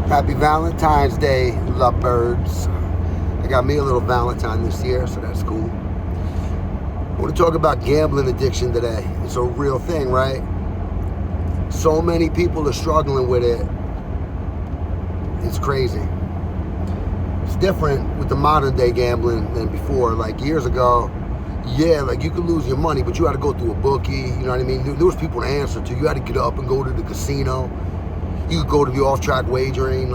Happy Valentine's Day, lovebirds. I got me a little Valentine this year, so that's cool. I want to talk about gambling addiction today. It's a real thing, right? So many people are struggling with it. It's crazy. It's different with the modern day gambling than before. Like years ago, yeah, like you could lose your money, but you had to go through a bookie, you know what I mean? There was people to answer to. You had to get up and go to the casino. You could go to the off-track wagering,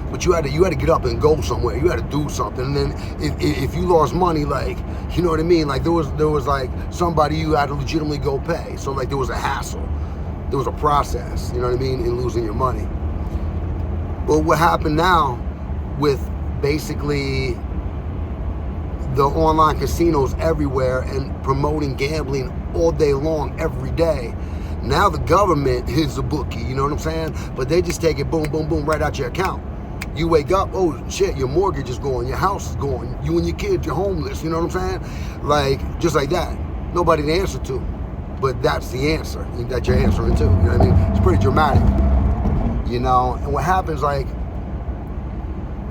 but you had to get up and go somewhere. You had to do something. And then if you lost money, you know what I mean? There was like somebody you had to legitimately go pay. So there was a hassle. There was a process, you know what I mean, in losing your money. But what happened now with basically the online casinos everywhere and promoting gambling all day long, every day, now the government is a bookie, you know what I'm saying? But they just take it boom, boom, boom, right out your account. You wake up, oh shit, your mortgage is going, your house is going, you and your kids, you're homeless, you know what I'm saying? Just like that. Nobody to answer to. But that's the answer that you're answering to, you know what I mean? It's pretty dramatic, you know? And what happens,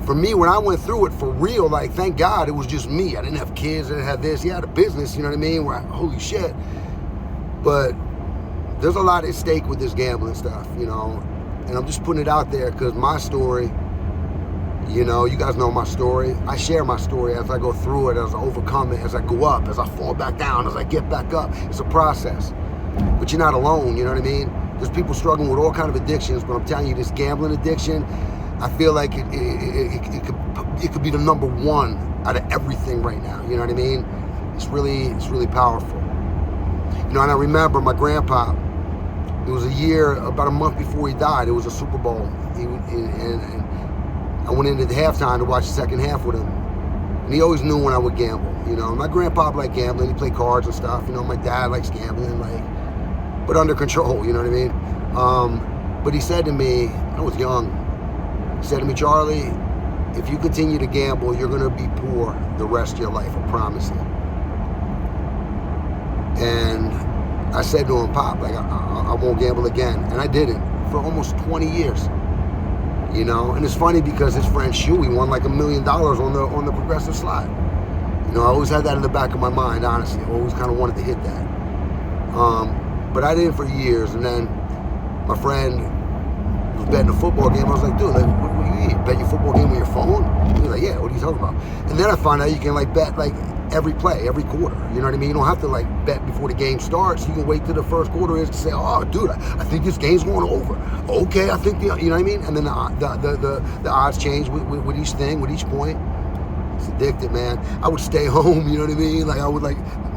for me, when I went through it for real, thank God it was just me. I didn't have kids, I didn't have this. He had a business, you know what I mean? Holy shit. But there's a lot at stake with this gambling stuff, you know, and I'm just putting it out there because my story, you know, you guys know my story. I share my story as I go through it, as I overcome it, as I go up, as I fall back down, as I get back up. It's a process, but you're not alone, you know what I mean? There's people struggling with all kinds of addictions, but I'm telling you, this gambling addiction, I feel like it could be the number one out of everything right now, you know what I mean? It's really powerful. You know, and I remember my grandpa, it was a year, about a month before he died. It was a Super Bowl. And I went into the halftime to watch the second half with him. And he always knew when I would gamble. You know, my grandpa liked gambling. He played cards and stuff. You know, my dad likes gambling, but under control, you know what I mean? But he said to me, I was young, he said to me, Charlie, if you continue to gamble, you're going to be poor the rest of your life, I promise you. And I said to him, Pop, I won't gamble again. And I didn't for almost 20 years. You know, and it's funny because his friend Shuey won $1 million on the progressive slot. You know, I always had that in the back of my mind, honestly. I always kind of wanted to hit that. But I didn't for years. And then my friend was betting a football game. I was like, dude, what do you eat? Bet your football game on your phone? He was like, yeah, what are you talking about? And then I found out you can bet every play, every quarter. You know what I mean? You don't have to bet before the game starts. You can wait till the first quarter is to say, oh, dude, I think this game's going over. Okay, I think, you know what I mean? And then the odds change with each thing, with each point. It's addictive, man. I would stay home, you know what I mean? I would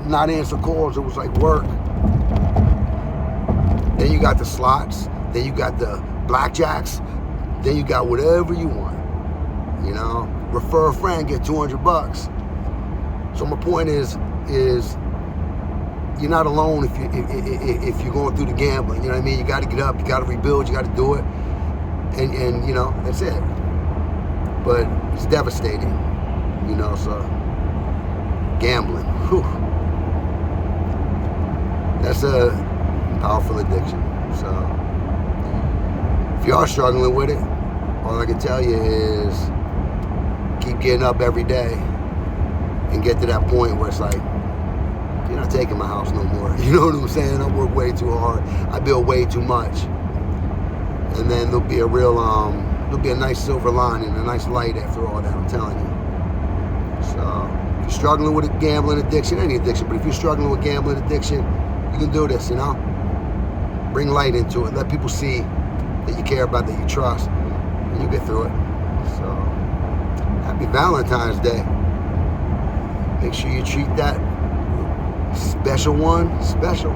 not answer calls. It was work. Then you got the slots. Then you got the blackjacks. Then you got whatever you want. You know, refer a friend, get $200. So my point is you're not alone if you're going through the gambling. You know what I mean? You got to get up, you got to rebuild, you got to do it, and you know, that's it. But it's devastating, you know. So gambling, whew, that's a powerful addiction. So if you are struggling with it, all I can tell you is keep getting up every day. And get to that point where it's you're not taking my house no more. You know what I'm saying? I work way too hard. I build way too much. And then there'll be a nice silver lining, a nice light after all that, I'm telling you. So if you're struggling with a gambling addiction, any addiction, but if you're struggling with gambling addiction, you can do this, you know? Bring light into it. Let people see that you care about, that you trust, and you get through it. So happy Valentine's Day. Make sure you treat that special one special.